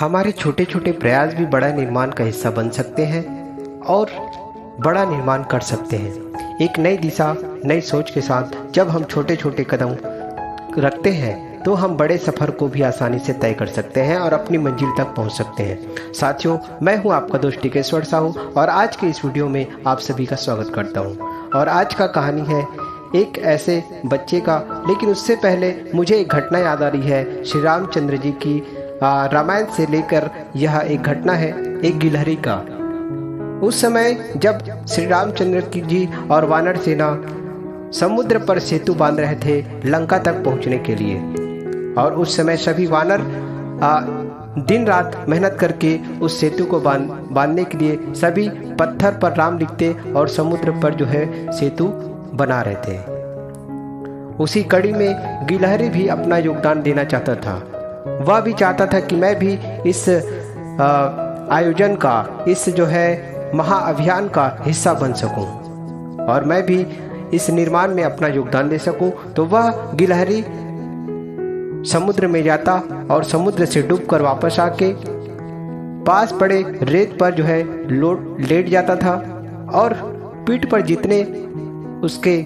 हमारे छोटे छोटे प्रयास भी बड़ा निर्माण का हिस्सा बन सकते हैं और बड़ा निर्माण कर सकते हैं। एक नई दिशा, नई सोच के साथ जब हम छोटे छोटे कदम रखते हैं तो हम बड़े सफ़र को भी आसानी से तय कर सकते हैं और अपनी मंजिल तक पहुंच सकते हैं। साथियों, मैं हूं आपका दोस्त टिकेश्वर साहू और आज के इस वीडियो में आप सभी का स्वागत करता हूं। और आज का कहानी है एक ऐसे बच्चे का, लेकिन उससे पहले मुझे एक घटना याद आ रही है श्री रामचंद्र जी की रामायण से लेकर। यह एक घटना है एक गिलहरी का। उस समय जब श्री रामचंद्र जी और वानर सेना समुद्र पर सेतु बांध रहे थे लंका तक पहुंचने के लिए, और उस समय सभी वानर दिन रात मेहनत करके उस सेतु को बांधने के लिए सभी पत्थर पर राम लिखते और समुद्र पर जो है सेतु बना रहे थे। उसी कड़ी में गिलहरी भी अपना योगदान देना चाहता था। वह भी चाहता था कि मैं भी इस आयोजन का, इस जो है महाअभियान का हिस्सा बन सकूं और मैं भी इस निर्माण में अपना योगदान दे सकूं। तो वह गिलहरी समुद्र में जाता और समुद्र से डूबकर वापस आके पास पड़े रेत पर जो है लेट जाता था और पीठ पर जितने उसके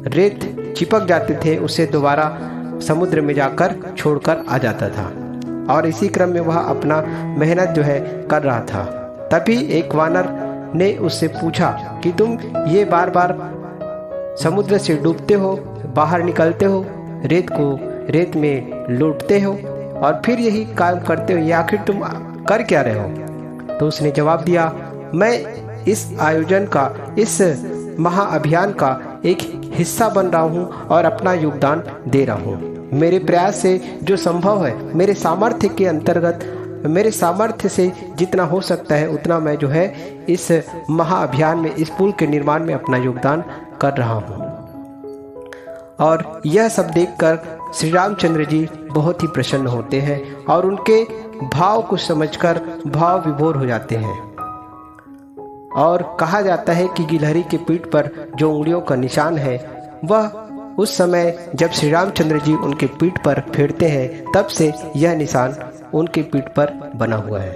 रेत चिपक जाते थे उसे दोबारा समुद्र में जाकर छोड़कर आ जाता था। और इसी क्रम में वह अपना मेहनत जो है कर रहा था। तभी एक वानर ने उससे पूछा कि तुम ये बार बार समुद्र से डूबते हो, बाहर निकलते हो, रेत में लौटते हो और फिर यही काम करते हो, ये आखिर तुम कर क्या रहे हो? तो उसने जवाब दिया, मैं इस आयोजन का, इस महाअभियान का एक हिस्सा बन रहा हूँ और अपना योगदान दे रहा हूँ। मेरे प्रयास से जो संभव है, मेरे सामर्थ्य के अंतर्गत, मेरे सामर्थ्य से जितना हो सकता है उतना मैं जो है इस महाअभियान में, इस पुल के निर्माण में अपना योगदान कर रहा हूँ। और यह सब देखकर श्री रामचंद्र जी बहुत ही प्रसन्न होते हैं और उनके भाव को समझकर भाव विभोर हो जाते हैं। और कहा जाता है कि गिलहरी के पीठ पर जो उंगलियों का निशान है वह उस समय जब श्री रामचंद्र जी उनके पीठ पर फेरते हैं तब से यह निशान उनके पीठ पर बना हुआ है।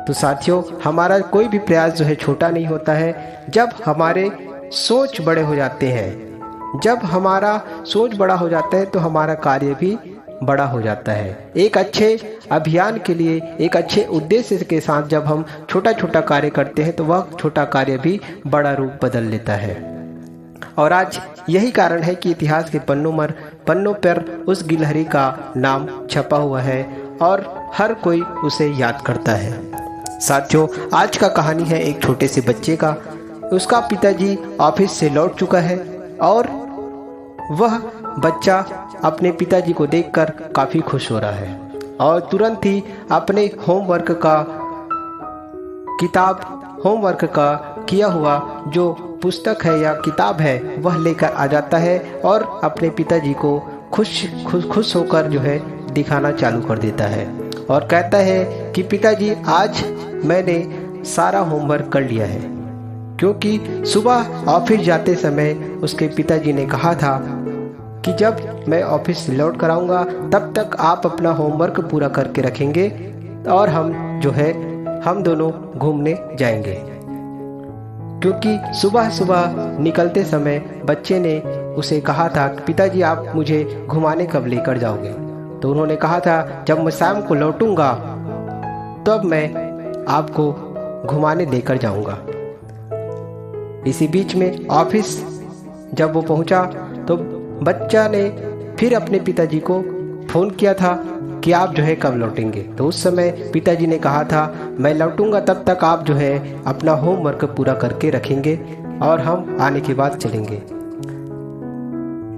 तो साथियों, हमारा कोई भी प्रयास जो है छोटा नहीं होता है। जब हमारे सोच बड़े हो जाते हैं, जब हमारा सोच बड़ा हो जाता है तो हमारा कार्य भी बड़ा हो जाता है। एक अच्छे अभियान के लिए, एक अच्छे उद्देश्य के साथ जब हम छोटा छोटा कार्य करते हैं तो वह छोटा कार्य भी बड़ा रूप बदल लेता है। और आज यही कारण है कि इतिहास के पन्नों पर उस गिलहरी का नाम छपा हुआ है और हर कोई उसे याद करता है। साथियों, आज का कहानी है एक छोटे से बच्चे का। उसका पिताजी ऑफिस से लौट चुका है और वह बच्चा अपने पिताजी को देखकर काफ़ी खुश हो रहा है और तुरंत ही अपने होमवर्क का किया हुआ जो पुस्तक है या किताब है वह लेकर आ जाता है और अपने पिताजी को खुश होकर जो है दिखाना चालू कर देता है और कहता है कि पिताजी, आज मैंने सारा होमवर्क कर लिया है। क्योंकि सुबह ऑफिस जाते समय उसके पिताजी ने कहा था कि जब मैं ऑफिस से लौट कर आऊँगा तब तक आप अपना होमवर्क पूरा करके रखेंगे और हम दोनों घूमने जाएंगे। क्योंकि सुबह सुबह निकलते समय बच्चे ने उसे कहा था कि पिताजी, आप मुझे घुमाने कब लेकर जाओगे? तो उन्होंने कहा था, जब मैं शाम को लौटूंगा तब मैं आपको घुमाने लेकर जाऊंगा। इसी बीच में ऑफिस जब वो पहुंचा तो बच्चा ने फिर अपने पिताजी को फ़ोन किया था कि आप जो है कब लौटेंगे? तो उस समय पिताजी ने कहा था, मैं लौटूंगा तब तक आप जो है अपना होमवर्क पूरा करके रखेंगे और हम आने के बाद चलेंगे।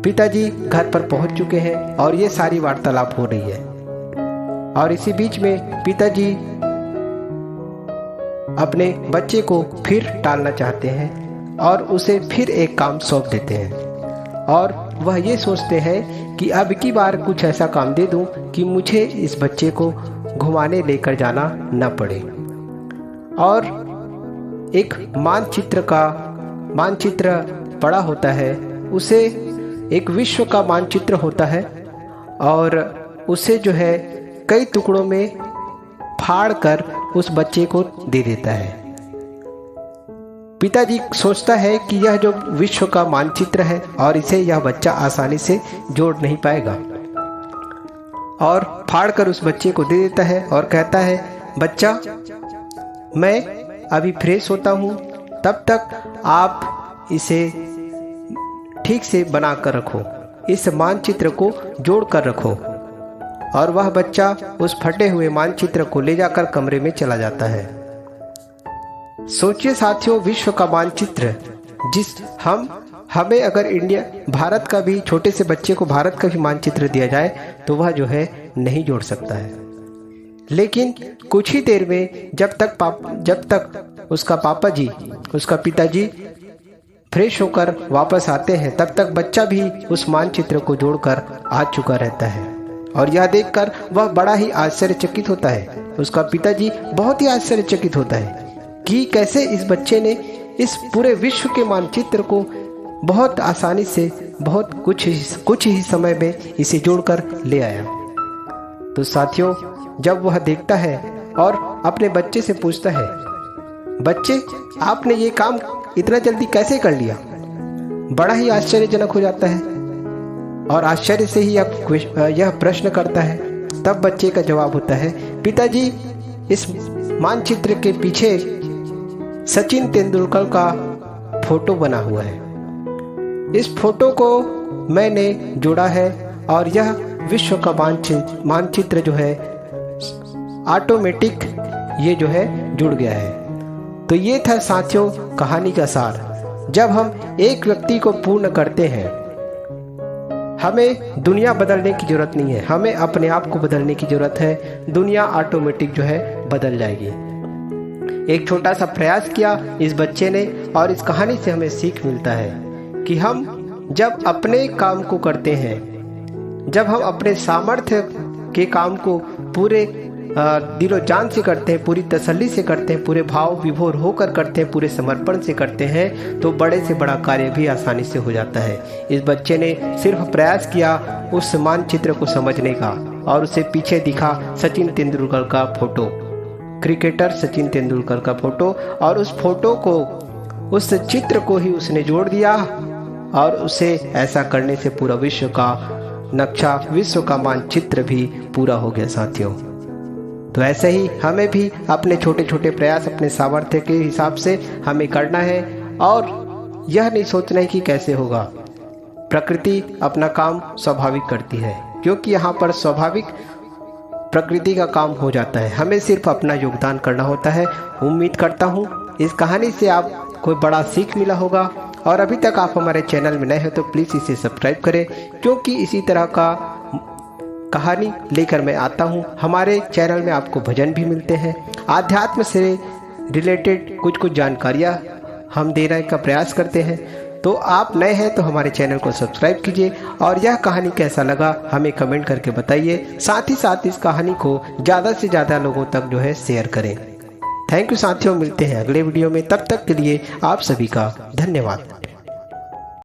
पिताजी घर पर पहुंच चुके हैं और ये सारी वार्तालाप हो रही है। और इसी बीच में पिताजी अपने बच्चे को फिर टालना चाहते हैं और उसे फिर एक काम सौंप देते हैं और वह ये सोचते हैं कि अब की बार कुछ ऐसा काम दे दूं कि मुझे इस बच्चे को घुमाने लेकर जाना न पड़े। और एक मानचित्र बड़ा होता है, उसे एक विश्व का मानचित्र होता है और उसे जो है कई टुकड़ों में फाड़ कर उस बच्चे को दे देता है। पिताजी सोचता है कि यह जो विश्व का मानचित्र है और इसे यह बच्चा आसानी से जोड़ नहीं पाएगा, और फाड़ कर उस बच्चे को दे देता है और कहता है, बच्चा मैं अभी फ्रेश होता हूँ, तब तक आप इसे ठीक से बना कर रखो, इस मानचित्र को जोड़ कर रखो। और वह बच्चा उस फटे हुए मानचित्र को ले जाकर कमरे में चला जाता है। सोचिए साथियों, विश्व का मानचित्र हमें अगर भारत का भी, छोटे से बच्चे को भारत का भी मानचित्र दिया जाए तो वह जो है नहीं जोड़ सकता है। लेकिन कुछ ही देर में जब तक उसका पिताजी फ्रेश होकर वापस आते हैं, तब तक बच्चा भी उस मानचित्र को जोड़कर आ चुका रहता है। और यह देखकर वह बड़ा ही आश्चर्यचकित होता है। उसका पिताजी बहुत ही आश्चर्यचकित होता है कि कैसे इस बच्चे ने इस पूरे विश्व के मानचित्र को बहुत आसानी से, बहुत कुछ ही समय में इसे जोड़कर ले आया। तो साथियों, जब वह देखता है और अपने बच्चे से पूछता है, बच्चे आपने ये काम इतना जल्दी कैसे कर लिया, बड़ा ही आश्चर्यजनक हो जाता है और आश्चर्य से ही यह प्रश्न करता है। तब बच्चे का जवाब होता है, पिताजी इस मानचित्र के पीछे सचिन तेंदुलकर का फोटो बना हुआ है, इस फोटो को मैंने जोड़ा है और यह विश्व का मानचित्र जो है ऑटोमेटिक ये जो है जुड़ गया है। तो ये था साथियों कहानी का सार। जब हम एक व्यक्ति को पूर्ण करते हैं, हमें दुनिया बदलने की जरूरत नहीं है, हमें अपने आप को बदलने की जरूरत है। दुनिया ऑटोमेटिक जो है बदल जाएगी। एक छोटा सा प्रयास किया इस बच्चे ने, और इस कहानी से हमें सीख मिलता है कि हम जब अपने काम को करते हैं, जब हम अपने सामर्थ्य के काम को पूरे दिलो जान से करते हैं, पूरी तसल्ली से करते हैं, पूरे भाव विभोर होकर करते हैं, पूरे समर्पण से करते हैं, तो बड़े से बड़ा कार्य भी आसानी से हो जाता है। इस बच्चे ने सिर्फ प्रयास किया उस मानचित्र को समझने का, और उसे पीछे दिखा सचिन तेंदुलकर का फोटो, क्रिकेटर सचिन तेंदुलकर का फोटो, और उस फोटो को, उस चित्र को ही उसने जोड़ दिया, और उसे ऐसा करने से पूरा विश्व का नक्शा, विश्व का मानचित्र भी पूरा हो गया साथियों। तो ऐसे ही हमें भी अपने छोटे छोटे प्रयास अपने सामर्थ्य के हिसाब से हमें करना है, और यह नहीं सोचना है कि कैसे होगा। प्रकृति अपना काम स्वाभाविक करती है, क्योंकि यहाँ पर स्वाभाविक प्रकृति का काम हो जाता है, हमें सिर्फ अपना योगदान करना होता है। उम्मीद करता हूँ इस कहानी से आपको बड़ा सीख मिला होगा, और अभी तक आप हमारे चैनल में नए हैं तो प्लीज़ इसे सब्सक्राइब करें, क्योंकि इसी तरह का कहानी लेकर मैं आता हूँ। हमारे चैनल में आपको भजन भी मिलते हैं, आध्यात्म से रिलेटेड कुछ जानकारियाँ हम देने का प्रयास करते हैं। तो आप नए हैं तो हमारे चैनल को सब्सक्राइब कीजिए, और यह कहानी कैसा लगा हमें कमेंट करके बताइए। साथ ही साथ इस कहानी को ज़्यादा से ज़्यादा लोगों तक जो है शेयर करें। थैंक यू साथियों, मिलते हैं अगले वीडियो में, तब तक के लिए आप सभी का धन्यवाद।